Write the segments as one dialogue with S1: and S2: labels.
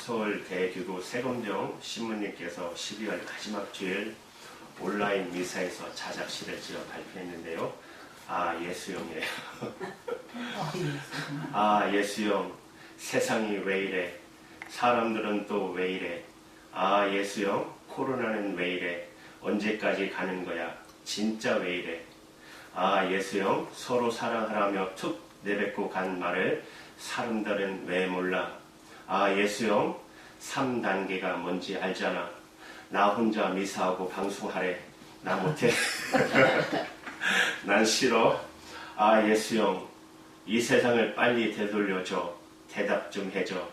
S1: 서울대교구 세검정 신부님께서 12월 마지막 주일 온라인 미사에서 자작시를 지어 발표했는데요. 아, 예수형이에요. 아, 예수형. 세상이 왜 이래? 사람들은 또 왜 이래? 아, 예수형. 코로나는 왜 이래? 언제까지 가는 거야? 진짜 왜 이래? 아, 예수형. 서로 사랑하라며 툭 내뱉고 간 말을 사람들은 왜 몰라? 아, 예수형. 3단계가 뭔지 알잖아. 나 혼자 미사하고 방송하래. 나 못해. 난 싫어. 아, 예수형. 이 세상을 빨리 되돌려줘. 대답 좀 해줘.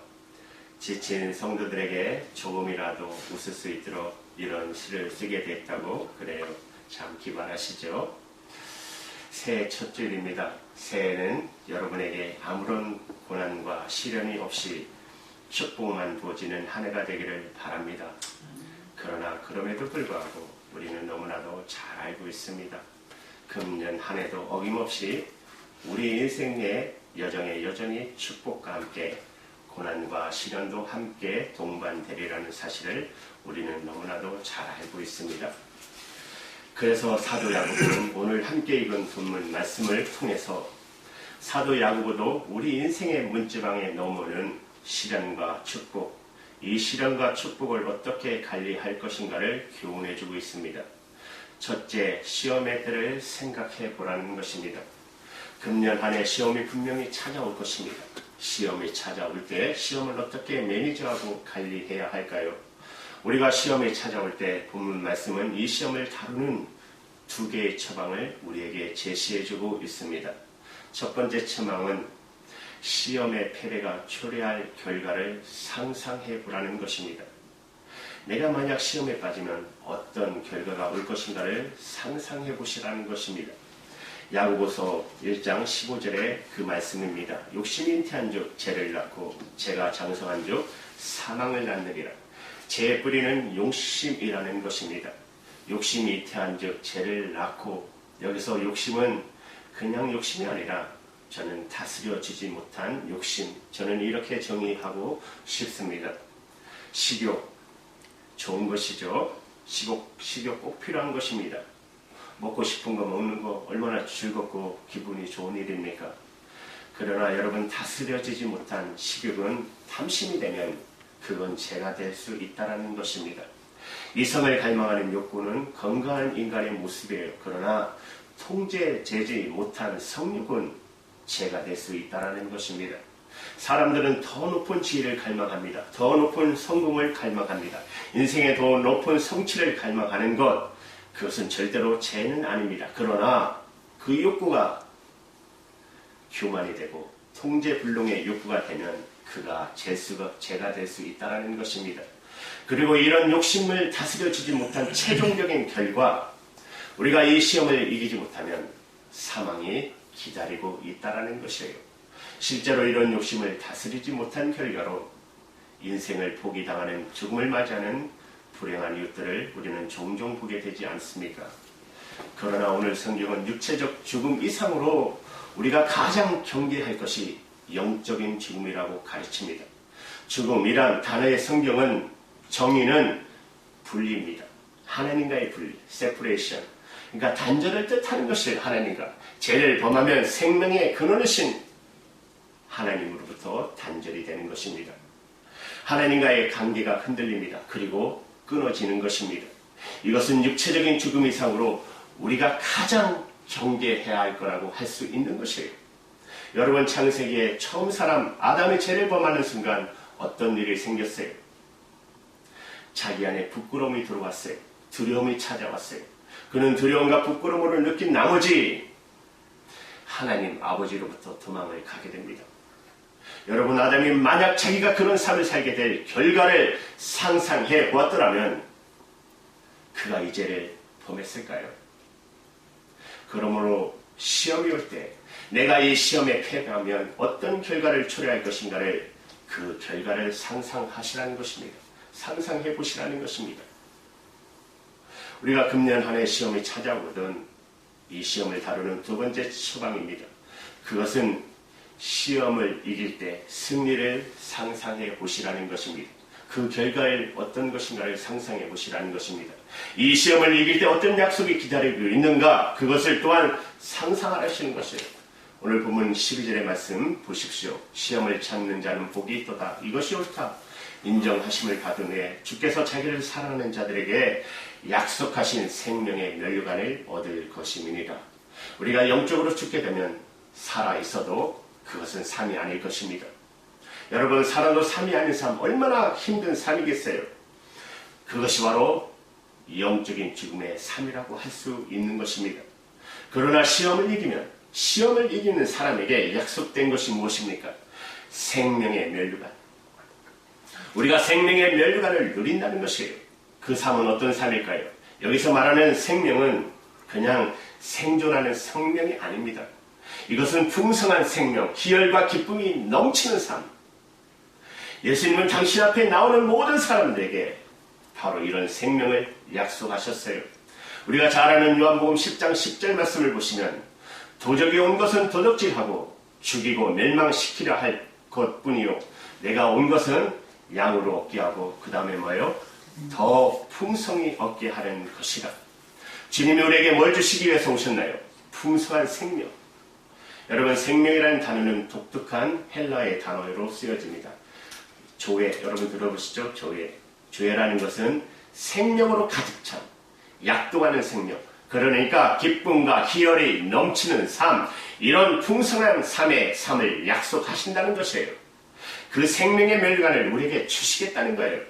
S1: 지친 성도들에게 조금이라도 웃을 수 있도록 이런 시를 쓰게 됐다고 그래요. 참 기발하시죠? 새해 첫 주일입니다. 새해는 여러분에게 아무런 고난과 시련이 없이 축복만 부어지는 한 해가 되기를 바랍니다. 그러나 그럼에도 불구하고 우리는 너무나도 잘 알고 있습니다. 금년 한 해도 어김없이 우리 인생의 여정에 여전히 축복과 함께 고난과 시련도 함께 동반되리라는 사실을 우리는 너무나도 잘 알고 있습니다. 그래서 사도 야고보는 오늘 함께 읽은 본문 말씀을 통해서 사도 야고보도 우리 인생의 문지방에 넘어오는 시련과 축복, 이 시련과 축복을 어떻게 관리할 것인가를 교훈해주고 있습니다. 첫째, 시험의 때를 생각해 보라는 것입니다. 금년 한 해 시험이 분명히 찾아올 것입니다. 시험이 찾아올 때 시험을 어떻게 매니저하고 관리해야 할까요? 우리가 시험이 찾아올 때 본문 말씀은 이 시험을 다루는 두 개의 처방을 우리에게 제시해주고 있습니다. 첫 번째 처방은 시험의 패배가 초래할 결과를 상상해 보라는 것입니다. 내가 만약 시험에 빠지면 어떤 결과가 올 것인가를 상상해 보시라는 것입니다. 야고보서 1장 15절에 그 말씀입니다. 욕심이 잉태한 즉 죄를 낳고 죄가 장성한 즉 사망을 낳느니라. 죄의 뿌리는 욕심이라는 것입니다. 욕심이 잉태한 즉 죄를 낳고, 여기서 욕심은 그냥 욕심이 아니라 저는 다스려지지 못한 욕심, 저는 이렇게 정의하고 싶습니다. 식욕, 좋은 것이죠. 식욕 꼭 필요한 것입니다. 먹고 싶은 거 먹는 거 얼마나 즐겁고 기분이 좋은 일입니까? 그러나 여러분, 다스려지지 못한 식욕은 탐심이 되면 그건 죄가 될 수 있다는 것입니다. 이성을 갈망하는 욕구는 건강한 인간의 모습이에요. 그러나 통제되지 못한 성욕은 죄가 될 수 있다는 것입니다. 사람들은 더 높은 지위를 갈망합니다. 더 높은 성공을 갈망합니다. 인생의 더 높은 성취를 갈망하는 것, 그것은 절대로 죄는 아닙니다. 그러나 그 욕구가 교만이 되고 통제불능의 욕구가 되면 그가 죄가 될 수 있다는 것입니다. 그리고 이런 욕심을 다스려지지 못한 최종적인 결과, 우리가 이 시험을 이기지 못하면 사망이 기다리고 있다는 것이에요. 실제로 이런 욕심을 다스리지 못한 결과로 인생을 포기당하는, 죽음을 맞이하는 불행한 이웃들을 우리는 종종 보게 되지 않습니까? 그러나 오늘 성경은 육체적 죽음 이상으로 우리가 가장 경계할 것이 영적인 죽음이라고 가르칩니다. 죽음이란 단어의 성경은 정의는 분리입니다. 하나님과의 분리, separation. 그러니까 단절을 뜻하는 것이 하나님과, 죄를 범하면 생명의 근원이신 하나님으로부터 단절이 되는 것입니다. 하나님과의 관계가 흔들립니다. 그리고 끊어지는 것입니다. 이것은 육체적인 죽음 이상으로 우리가 가장 경계해야 할 거라고 할 수 있는 것이에요. 여러분, 창세기에 처음 사람 아담의 죄를 범하는 순간 어떤 일이 생겼어요? 자기 안에 부끄러움이 들어왔어요. 두려움이 찾아왔어요. 그는 두려움과 부끄러움을 느낀 나머지 하나님 아버지로부터 도망을 가게 됩니다. 여러분, 아담이 만약 자기가 그런 삶을 살게 될 결과를 상상해 보았더라면 그가 이 죄를 범했을까요? 그러므로 시험이 올 때 내가 이 시험에 패배하면 어떤 결과를 초래할 것인가를, 그 결과를 상상하시라는 것입니다. 상상해 보시라는 것입니다. 우리가 금년 한 해 시험이 찾아오거든 이 시험을 다루는 두 번째 처방입니다. 그것은 시험을 이길 때 승리를 상상해 보시라는 것입니다. 그 결과를 어떤 것인가를 상상해 보시라는 것입니다. 이 시험을 이길 때 어떤 약속이 기다리고 있는가, 그것을 또한 상상하시는 것이에요. 오늘 본문 12절의 말씀 보십시오. 시험을 참는 자는 복이 있도다. 이것이 옳다. 인정하심을 받은 후에 주께서 자기를 사랑하는 자들에게 약속하신 생명의 면류관을 얻을 것임이니라. 우리가 영적으로 죽게 되면 살아있어도 그것은 삶이 아닐 것입니다. 여러분, 살아도 삶이 아닌 삶, 얼마나 힘든 삶이겠어요. 그것이 바로 영적인 죽음의 삶이라고 할 수 있는 것입니다. 그러나 시험을 이기는 사람에게 약속된 것이 무엇입니까? 생명의 면류관. 우리가 생명의 면류관을 누린다는 것이에요. 그 삶은 어떤 삶일까요? 여기서 말하는 생명은 그냥 생존하는 생명이 아닙니다. 이것은 풍성한 생명, 희열과 기쁨이 넘치는 삶. 예수님은 당신 앞에 나오는 모든 사람들에게 바로 이런 생명을 약속하셨어요. 우리가 잘 아는 요한복음 10장 10절 말씀을 보시면 도적이 온 것은 도적질하고 죽이고 멸망시키려 할 것뿐이요 내가 온 것은 양으로 얻게 하고 그 다음에 뭐예요? 더 풍성히 얻게 하는 것이다. 주님이 우리에게 뭘 주시기 위해서 오셨나요? 풍성한 생명. 여러분, 생명이라는 단어는 독특한 헬라의 단어로 쓰여집니다. 조회, 여러분 들어보시죠? 조회. 조회라는 것은 생명으로 가득 찬, 약동하는 생명. 그러니까 기쁨과 희열이 넘치는 삶, 이런 풍성한 삶을 약속하신다는 것이에요. 그 생명의 면류관을 우리에게 주시겠다는 거예요.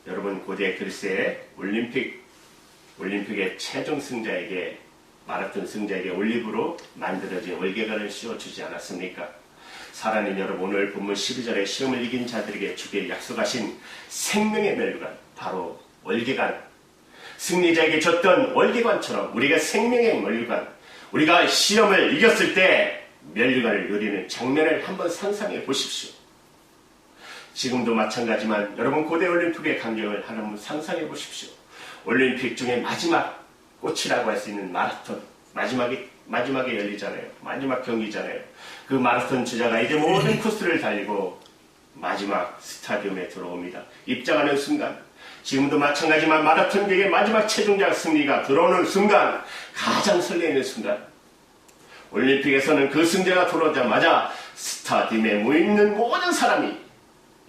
S1: 여러분, 고대 그리스의 올림픽의 최종 승자에게, 마라톤 승자에게 올리브로 만들어진 월계관을 씌워주지 않았습니까? 사랑하는 여러분, 오늘 본문 12절에 시험을 이긴 자들에게 주께 약속하신 생명의 면류관, 바로 월계관, 승리자에게 줬던 월계관처럼 우리가 생명의 면류관, 우리가 시험을 이겼을 때 면류관을 누리는 장면을 한번 상상해 보십시오. 지금도 마찬가지지만 여러분, 고대 올림픽의 광경을 한번 상상해 보십시오. 올림픽 중에 마지막 꽃이라고 할 수 있는 마라톤, 마지막에 열리잖아요. 마지막 경기잖아요. 그 마라톤 주자가 이제 모든 코스를 달리고 마지막 스타디움에 들어옵니다. 입장하는 순간, 지금도 마찬가지지만 마라톤 경기의 마지막 최종자 승리가 들어오는 순간, 가장 설레이는 순간, 올림픽에서는 그 승자가 들어오자마자 스타디움에 모여있는 모든 사람이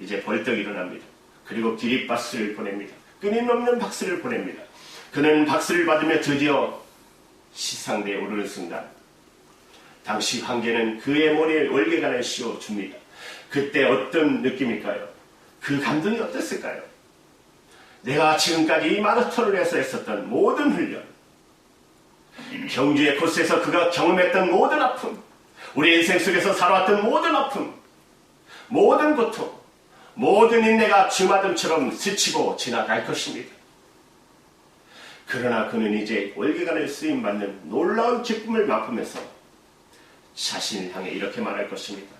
S1: 이제 벌떡 일어납니다. 그리고 기립박수를 보냅니다. 끊임없는 박수를 보냅니다. 그는 박수를 받으며 드디어 시상대에 오르는 순간, 당시 황제는 그의 머리에 월계관을 씌워줍니다. 그때 어떤 느낌일까요? 그 감동이 어땠을까요? 내가 지금까지 이 마라톤을 위해서 했었던 모든 훈련, 경주의 코스에서 그가 경험했던 모든 아픔, 우리 인생 속에서 살아왔던 모든 아픔, 모든 고통, 모든 인내가 주마등처럼 스치고 지나갈 것입니다. 그러나 그는 이제 월계관을 쓰임받는 놀라운 기쁨을 맛보면서 자신을 향해 이렇게 말할 것입니다.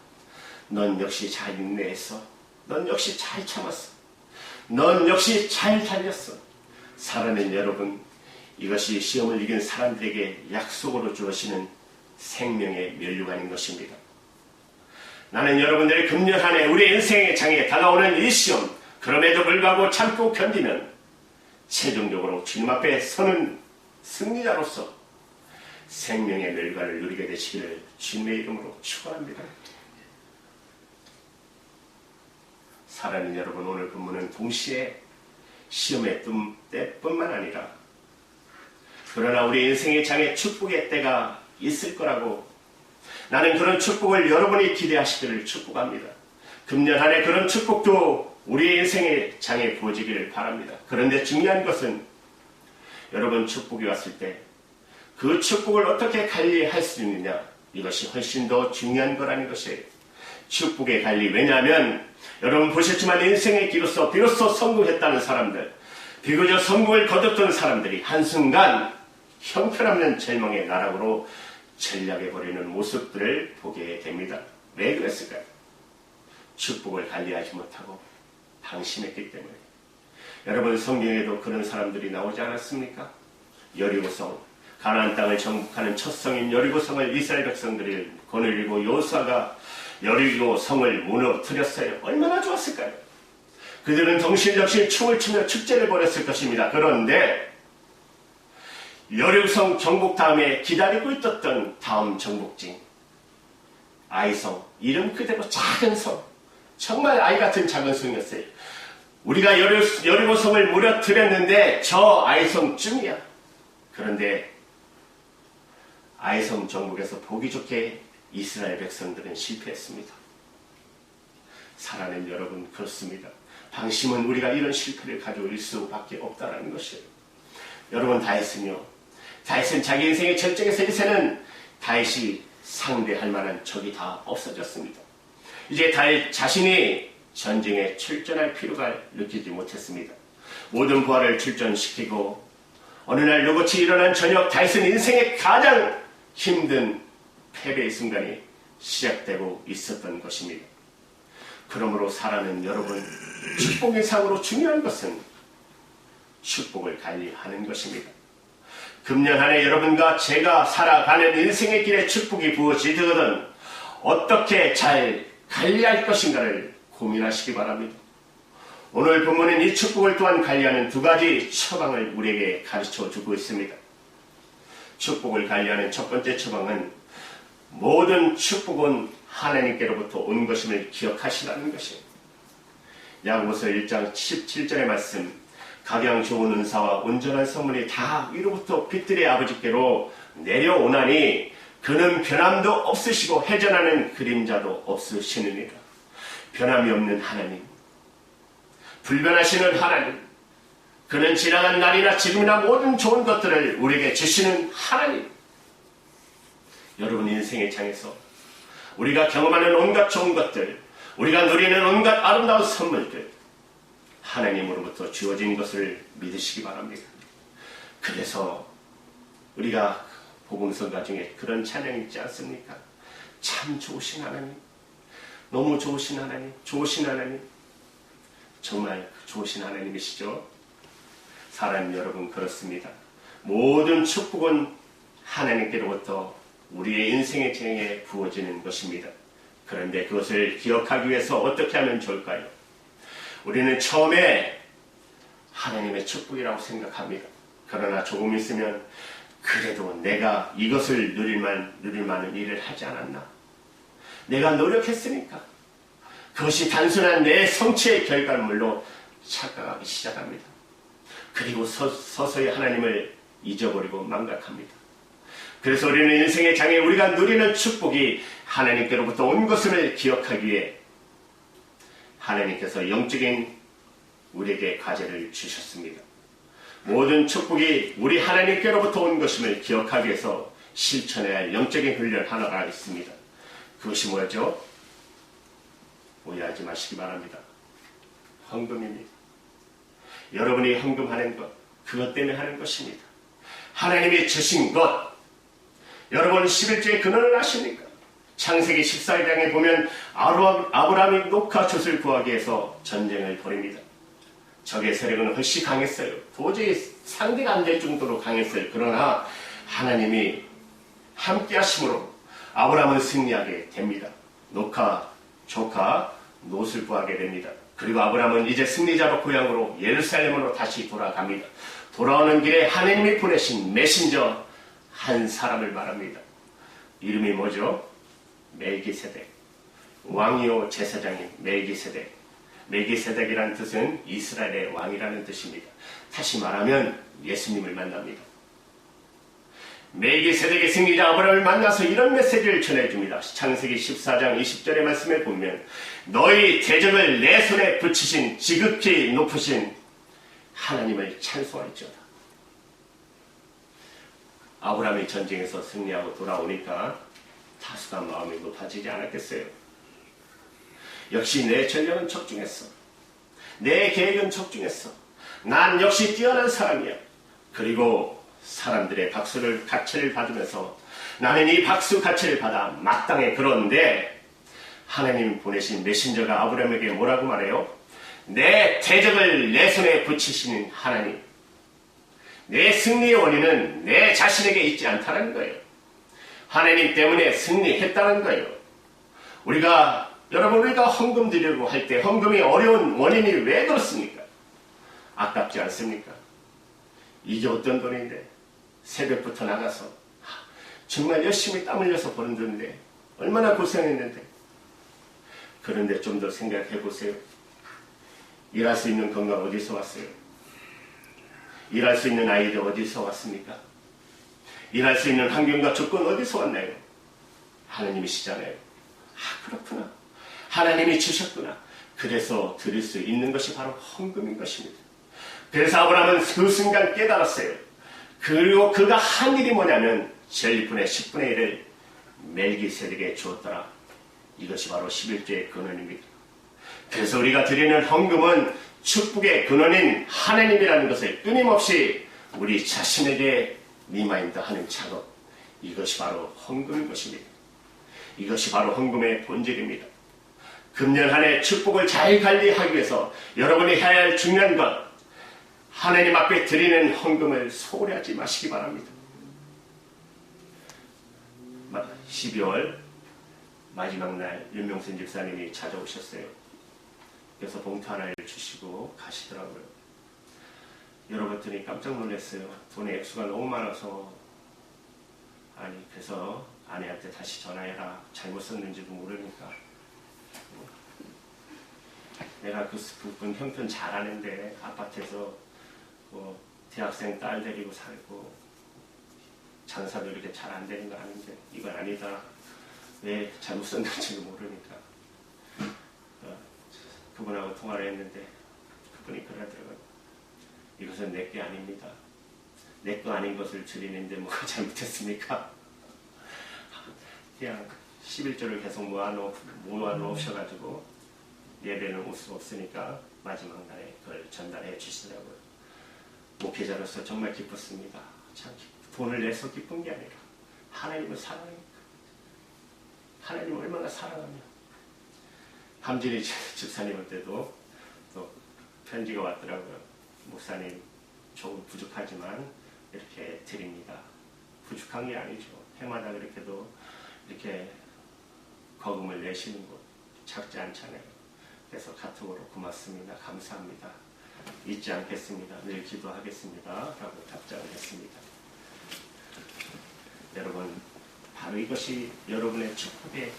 S1: 넌 역시 잘 인내했어. 넌 역시 잘 참았어. 넌 역시 잘 달렸어. 사랑하는 여러분, 이것이 시험을 이긴 사람들에게 약속으로 주어지는 생명의 면류관인 것입니다. 나는 여러분들의 금년 한 해 우리 인생의 장에 다가오는 이 시험, 그럼에도 불구하고 참고 견디면 최종적으로 주님 앞에 서는 승리자로서 생명의 면류관을 누리게 되시기를 주님의 이름으로 축원합니다. 사랑하는 여러분, 오늘 본문은 동시에 시험의 때뿐만 아니라 그러나 우리 인생의 장에 축복의 때가 있을 거라고, 나는 그런 축복을 여러분이 기대하시기를 축복합니다. 금년 한 해 그런 축복도 우리 인생의 장에 부어지기를 바랍니다. 그런데 중요한 것은 여러분, 축복이 왔을 때 그 축복을 어떻게 관리할 수 있느냐, 이것이 훨씬 더 중요한 거라는 것이에요. 축복의 관리. 왜냐하면 여러분 보셨지만 인생의 길로서 비로소 성공했다는 사람들, 비교적 성공을 거뒀던 사람들이 한순간 형편없는 절망의 나락으로 전락해버리는 모습들을 보게 됩니다. 왜 그랬을까요? 축복을 관리하지 못하고 방심했기 때문에. 여러분, 성경에도 그런 사람들이 나오지 않았습니까? 여리고성, 가나안 땅을 정복하는 첫 성인 여리고성을 이스라엘 백성들이 거느리고 여호수아가 여리고 성을 무너뜨렸어요. 얼마나 좋았을까요? 그들은 정신없이 춤을 추며 축제를 벌였을 것입니다. 그런데 여리고성 정복 다음에 기다리고 있었던 다음 정복지 아이성, 이름 그대로 작은 성, 정말 아이 같은 작은 성이었어요. 우리가 여리고성을 무너뜨렸는데 저 아이성쯤이야. 그런데 아이성 정복에서 보기 좋게 이스라엘 백성들은 실패했습니다. 사랑하는 여러분, 그렇습니다. 방심은 우리가 이런 실패를 가져올 수밖에 없다는 것이에요. 여러분, 다윗은 자기 인생의 절정에서 이제는 다윗이 상대할 만한 적이 다 없어졌습니다. 이제 다윗 자신이 전쟁에 출전할 필요가 느끼지 못했습니다. 모든 부하를 출전시키고 어느 날 로봇이 일어난 저녁, 다윗은 인생의 가장 힘든 패배의 순간이 시작되고 있었던 것입니다. 그러므로 사랑하는 여러분, 축복의 상으로 중요한 것은 축복을 관리하는 것입니다. 금년 한 해 여러분과 제가 살아가는 인생의 길에 축복이 부어지거든 어떻게 잘 관리할 것인가를 고민하시기 바랍니다. 오늘 본문은 이 축복을 또한 관리하는 두 가지 처방을 우리에게 가르쳐 주고 있습니다. 축복을 관리하는 첫 번째 처방은 모든 축복은 하나님께로부터 온 것임을 기억하시라는 것입니다. 야고보서 1장 17절의 말씀, 각양 좋은 은사와 온전한 선물이 다 위로부터 빛들의 아버지께로 내려오나니 그는 변함도 없으시고 회전하는 그림자도 없으시느니라. 변함이 없는 하나님, 불변하시는 하나님, 그는 지나간 날이나 지금이나 모든 좋은 것들을 우리에게 주시는 하나님. 여러분 인생의 장에서 우리가 경험하는 온갖 좋은 것들, 우리가 누리는 온갖 아름다운 선물들, 하나님으로부터 주어진 것을 믿으시기 바랍니다. 그래서 우리가 복음성가 중에 그런 찬양이 있지 않습니까? 참 좋으신 하나님, 너무 좋으신 하나님, 좋으신 하나님, 정말 좋으신 하나님이시죠? 사랑하는 여러분, 그렇습니다. 모든 축복은 하나님께로부터 우리의 인생의 장에 부어지는 것입니다. 그런데 그것을 기억하기 위해서 어떻게 하면 좋을까요? 우리는 처음에 하나님의 축복이라고 생각합니다. 그러나 조금 있으면 그래도 내가 이것을 누릴 만한 일을 하지 않았나? 내가 노력했으니까 그것이 단순한 내 성취의 결과물로 착각하기 시작합니다. 그리고 서서히 하나님을 잊어버리고 망각합니다. 그래서 우리는 인생의 장에 우리가 누리는 축복이 하나님께로부터 온 것을 기억하기 위해 하나님께서 영적인 우리에게 과제를 주셨습니다. 모든 축복이 우리 하나님께로부터 온 것임을 기억하기 위해서 실천해야 할 영적인 훈련 하나가 있습니다. 그것이 뭐죠? 오해하지 마시기 바랍니다. 헌금입니다. 여러분이 헌금하는 것, 그것 때문에 하는 것입니다. 하나님이 주신 것, 여러분 11조의 근원을 아십니까? 창세기 14장에 보면 아브라함이 녹화 젖을 구하기 위해서 전쟁을 벌입니다. 적의 세력은 훨씬 강했어요. 도저히 상대가 안 될 정도로 강했어요. 그러나 하나님이 함께 하심으로 아브라함은 승리하게 됩니다. 녹화, 조카, 롯을 구하게 됩니다. 그리고 아브라함은 이제 승리자로 고향으로 예루살렘으로 다시 돌아갑니다. 돌아오는 길에 하나님이 보내신 메신저 한 사람을 말합니다. 이름이 뭐죠? 멜기세덱. 왕이요 제사장인 멜기세덱. 멜기세덱이라는 뜻은 이스라엘의 왕이라는 뜻입니다. 다시 말하면 예수님을 만납니다. 멜기세덱의 승리자 아브라함을 만나서 이런 메시지를 전해줍니다. 창세기 14장 20절의 말씀에 보면 너희 대적을 내 손에 붙이신 지극히 높으신 하나님을 찬송할지어다. 아브라함이 전쟁에서 승리하고 돌아오니까 다수가 마음이 높아지지 않았겠어요? 역시 내 전략은 적중했어. 내 계획은 적중했어. 난 역시 뛰어난 사람이야. 그리고 사람들의 박수를 가치를 받으면서 나는 이 박수 가치를 받아 마땅해. 그런데 하나님 보내신 메신저가 아브라함에게 뭐라고 말해요? 내 대적을 내 손에 붙이시는 하나님, 내 승리의 원인은 내 자신에게 있지 않다는 거예요. 하나님 때문에 승리했다는 거예요. 여러분 우리가 헌금 드리려고 할 때 헌금이 어려운 원인이 왜 그렇습니까? 아깝지 않습니까? 이게 어떤 돈인데 새벽부터 나가서 정말 열심히 땀 흘려서 버는 돈인데 얼마나 고생했는데. 그런데 좀 더 생각해 보세요. 일할 수 있는 건강 어디서 왔어요? 일할 수 있는 아이들 어디서 왔습니까? 일할 수 있는 환경과 조건 어디서 왔나요? 하나님이시잖아요. 그렇구나. 하나님이 주셨구나. 그래서 드릴 수 있는 것이 바로 헌금인 것입니다. 그래서 아브라함은 그 순간 깨달았어요. 그리고 그가 한 일이 뭐냐면 전리분의 10분의 1을 멜기세덱에게 주었더라. 이것이 바로 11조의 근원입니다. 그래서 우리가 드리는 헌금은 축복의 근원인 하나님이라는 것을 끊임없이 우리 자신에게 리마인드하는 작업, 이것이 바로 헌금인 것입니다. 이것이 바로 헌금의 본질입니다. 금년 한 해 축복을 잘 관리하기 위해서 여러분이 해야 할 중요한 것, 하나님 앞에 드리는 헌금을 소홀히 하지 마시기 바랍니다. 12월 마지막 날 윤명순 집사님이 찾아오셨어요. 그래서 봉투 하나를 주시고 가시더라고요. 열어봤더니 깜짝 놀랐어요. 돈의 액수가 너무 많아서. 그래서 아내한테 다시 전화해라. 잘못 썼는지도 모르니까. 내가 그분 형편 잘 아는데 아파트에서 대학생 딸 데리고 살고 장사도 이렇게 잘 안 되는 거 아는데 이건 아니다. 왜 잘못 썼는지도 모르니까. 그분하고 통화를 했는데 그분이 그러더라고요. 이것은 내 게 아닙니다. 내 거 아닌 것을 드리는데 뭐가 잘못했습니까? 그냥 11조를 계속 모아놓으셔가지고 예배는 올 수 없으니까 마지막 날에 그걸 전달해 주시더라고요. 목회자로서 정말 기뻤습니다. 참 돈을 내서 기쁜 게 아니라 하나님을 사랑하니까. 하나님을 얼마나 사랑하며. 함진이 집사님한테도 또 편지가 왔더라고요. 목사님 조금 부족하지만 이렇게 드립니다. 부족한 게 아니죠. 해마다 그렇게도 이렇게 거금을 내시는 것 작지 않잖아요. 그래서 카톡으로 고맙습니다. 감사합니다. 잊지 않겠습니다. 늘 기도하겠습니다. 라고 답장을 했습니다. 여러분, 바로 이것이 여러분의 축복에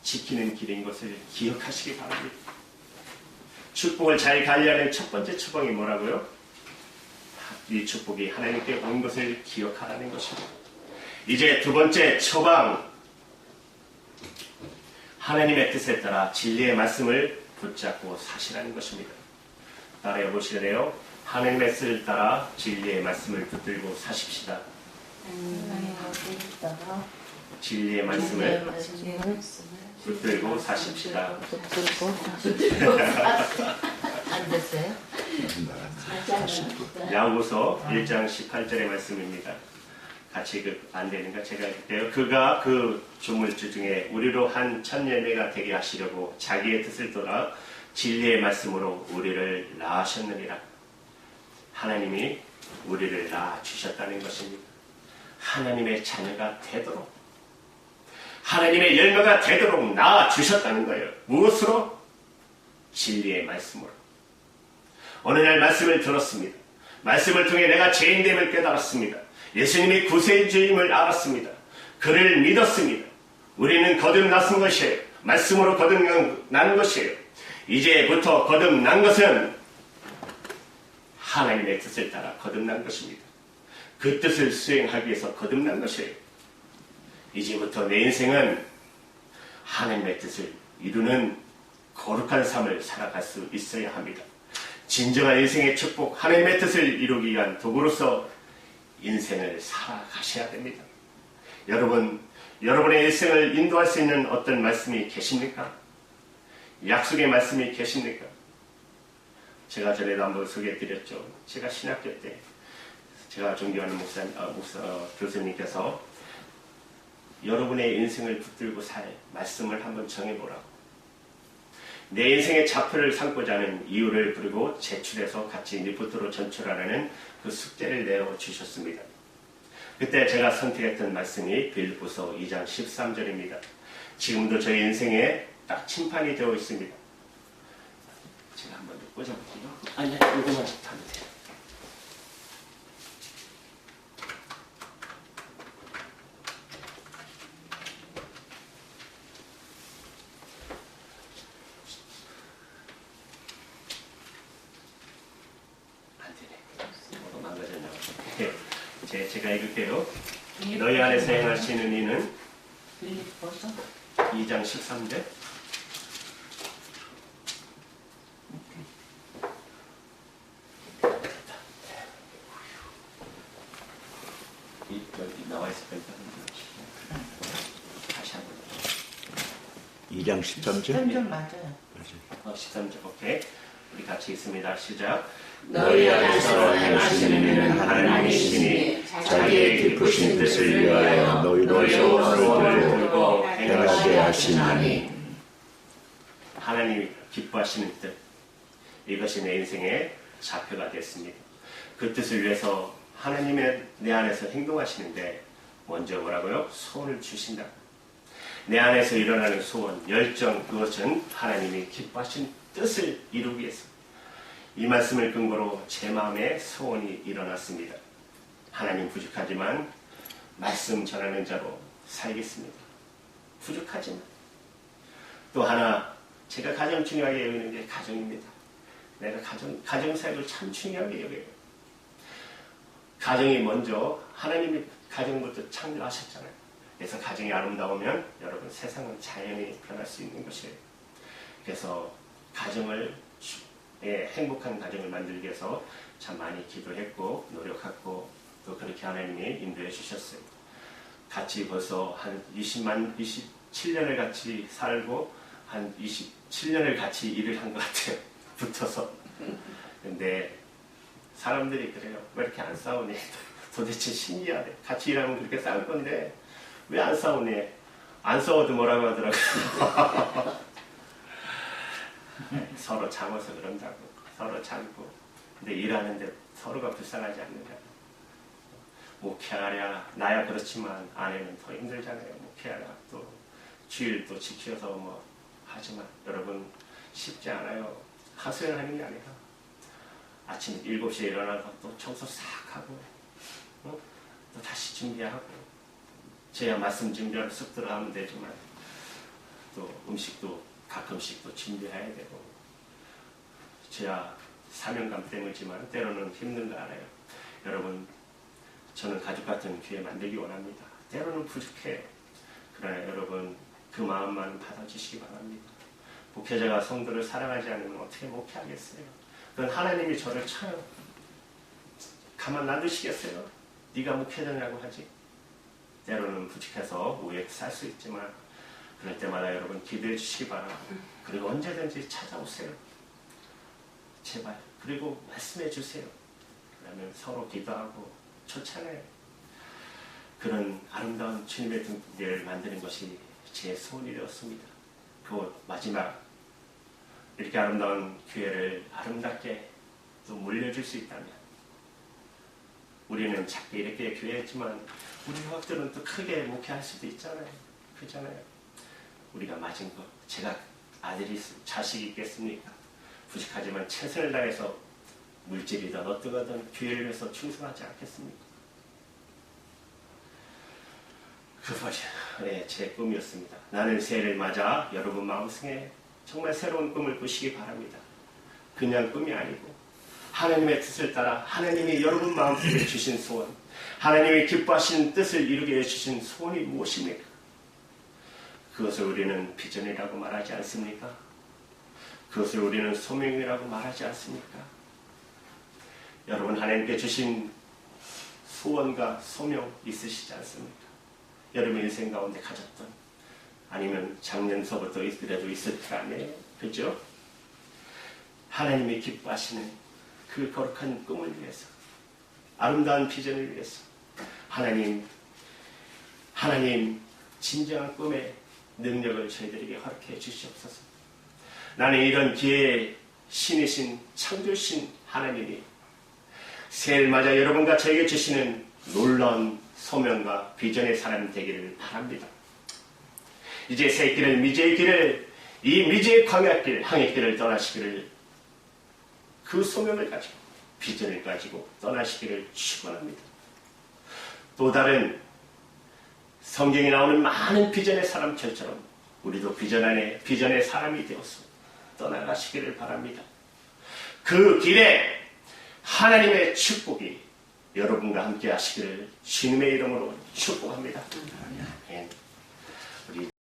S1: 지키는 길인 것을 기억하시기 바랍니다. 축복을 잘 관리하는 첫 번째 처방이 뭐라고요? 이 축복이 하나님께 온 것을 기억하라는 것입니다. 이제 두 번째 처방, 하나님의 뜻에 따라 진리의 말씀을 붙잡고 사시라는 것입니다. 따라해 보시래요. 하나님의 뜻을 따라 진리의 말씀을 붙들고 사십시다. 진리의 말씀을 붙들고 사십시다.
S2: 안 됐어요?
S1: 야고보서 1장 18절의 말씀입니다. 같이 안 되는가? 제가 할게요. 그가 그 조물주 중에 우리로 한 천예매가 되게 하시려고 자기의 뜻을 떠나 진리의 말씀으로 우리를 낳으셨느니라. 하나님이 우리를 낳아주셨다는 것입니다. 하나님의 자녀가 되도록, 하나님의 열매가 되도록 낳아주셨다는 거예요. 무엇으로? 진리의 말씀으로. 어느 날 말씀을 들었습니다. 말씀을 통해 내가 죄인됨을 깨달았습니다. 예수님이 구세주임을 알았습니다. 그를 믿었습니다. 우리는 거듭났은 것이에요. 말씀으로 거듭난 것이에요. 이제부터 거듭난 것은 하나님의 뜻을 따라 거듭난 것입니다. 그 뜻을 수행하기 위해서 거듭난 것이에요. 이제부터 내 인생은 하나님의 뜻을 이루는 거룩한 삶을 살아갈 수 있어야 합니다. 진정한 인생의 축복, 하나님의 뜻을 이루기 위한 도구로서 인생을 살아가셔야 됩니다. 여러분, 여러분의 일생을 인도할 수 있는 어떤 말씀이 계십니까? 약속의 말씀이 계십니까? 제가 전에도 한번 소개해드렸죠. 제가 신학교 때 제가 존경하는 교수님께서 여러분의 인생을 붙들고 살 말씀을 한번 정해보라고. 내 인생의 좌표를 삼고자 하는 이유를 부르고 제출해서 같이 리포트로 전출하라는 그 숙제를 내어주셨습니다. 그때 제가 선택했던 말씀이 빌립보서 2장 13절입니다. 지금도 저희 인생에 딱 침판이 되어 있습니다. 제가 한번 꽂아볼게요. 아니, 이거만 하면 돼요. 제가 읽을게요. 너희 안에서 행하시는 이는
S2: 빌립보서
S1: 2장 13절. 여기 나와 있을 거니까 다시 한번.
S3: 2장 13절?
S2: 13절 맞아요.
S1: 13절. 오케이. 우리 같이 읽습니다. 시작.
S4: 너희 안에서 행하시는 이는 하나님이시니 자기의 기쁘신 뜻을 위하여 너희로 소원을 들고 행하게 하시나니.
S1: 하나님이 기뻐하시는 뜻, 이것이 내 인생의 좌표가 됐습니다. 그 뜻을 위해서 하나님의 내 안에서 행동하시는데 먼저 뭐라고요? 소원을 주신다. 내 안에서 일어나는 소원, 열정, 그것은 하나님이 기뻐하신 뜻을 이루기 위해서. 이 말씀을 근거로 제 마음에 소원이 일어났습니다. 하나님 부족하지만 말씀 전하는 자로 살겠습니다. 부족하지만. 또 하나, 제가 가장 중요하게 여기는 게 가정입니다. 내가 가정사역을 참 중요하게 여겨요. 가정이 먼저, 하나님이 가정부터 창조하셨잖아요. 그래서 가정이 아름다우면 여러분 세상은 자연히 변할 수 있는 것이에요. 그래서 가정을 행복한 가정을 만들기 위해서 참 많이 기도했고 노력했고 또 그렇게 하나님이 인도해 주셨어요. 같이 벌써 한 27년을 같이 살고 한 27년을 같이 일을 한 것 같아요. 붙어서. 근데 사람들이 그래요. 왜 이렇게 안 싸우니? 도대체 신기하대. 같이 일하면 그렇게 싸울 건데 왜 안 싸우니? 안 싸워도 뭐라고 하더라고요. 서로 참아서 그런다고. 서로 참고. 근데 일하는데 서로가 불쌍하지 않는다. 목회하랴. 나야 그렇지만 아내는 더 힘들잖아요. 목회하랴. 또 주일도 지켜서 뭐 하지만 여러분 쉽지 않아요. 하소연하는 게 아니라 아침 7시에 일어나서 또 청소 싹 하고 또 다시 준비하고 제야 말씀 준비하러 쑥 들어가면 되지만 또 음식도 가끔씩 또 준비해야 되고 제야 사명감 때문이지만 때로는 힘든 거 알아요. 여러분 저는 가족 같은 교회 만들기 원합니다. 때로는 부족해요. 그러나 여러분 그 마음만 받아주시기 바랍니다. 목회자가 성도를 사랑하지 않으면 어떻게 목회하겠어요? 그건 하나님이 저를 쳐요. 가만 놔두시겠어요? 네가 목회자냐고 하지. 때로는 부족해서 오해 살 수 있지만 그럴 때마다 여러분 기도해 주시기 바랍니다. 그리고 언제든지 찾아오세요. 제발. 그리고 말씀해 주세요. 그러면 서로 기도하고 좋잖아요. 그런 아름다운 주님의 등대를 만드는 것이 제 소원이 되었습니다. 그 마지막 이렇게 아름다운 교회를 아름답게 또 물려줄 수 있다면 우리는 작게 이렇게 교회했지만 우리 형들은 또 크게 목회할 수도 있잖아요. 그렇잖아요. 우리가 맞은 것 제가 아들이 자식이 있겠습니까? 부족하지만 최선을 다해서 물질이든 어떤 거든 교회를 위해서 충성하지 않겠습니까? 그것이 제 꿈이었습니다. 나는 새해를 맞아 여러분 마음속에 정말 새로운 꿈을 꾸시기 바랍니다. 그냥 꿈이 아니고 하나님의 뜻을 따라 하나님이 여러분 마음속에 주신 소원, 하나님이 기뻐하시는 뜻을 이루게 해주신 소원이 무엇입니까? 그것을 우리는 비전이라고 말하지 않습니까? 그것을 우리는 소명이라고 말하지 않습니까? 여러분 하나님께 주신 소원과 소명 있으시지 않습니까? 여러분 인생 가운데 가졌던 아니면 작년서부터 그래도 있을 거 아니에요? 그죠? 하나님이 기뻐하시는 그 거룩한 꿈을 위해서 아름다운 비전을 위해서 하나님 진정한 꿈의 능력을 저희들에게 허락해 주시옵소서. 나는 이런 기회에 신이신 창조신 하나님이 새해를 맞아 여러분과 저에게 주시는 놀라운 소명과 비전의 사람이 되기를 바랍니다. 이제 새 길을 미지의 길을 이 미지의 광야길 항해길을 떠나시기를 그 소명을 가지고 비전을 가지고 떠나시기를 축원합니다. 또 다른 성경에 나오는 많은 비전의 사람들처럼 우리도 비전 안에 비전의 사람이 되어서 떠나가시기를 바랍니다. 그 길에 하나님의 축복이 여러분과 함께 하시기를 주님의 이름으로 축복합니다. 아멘. 우리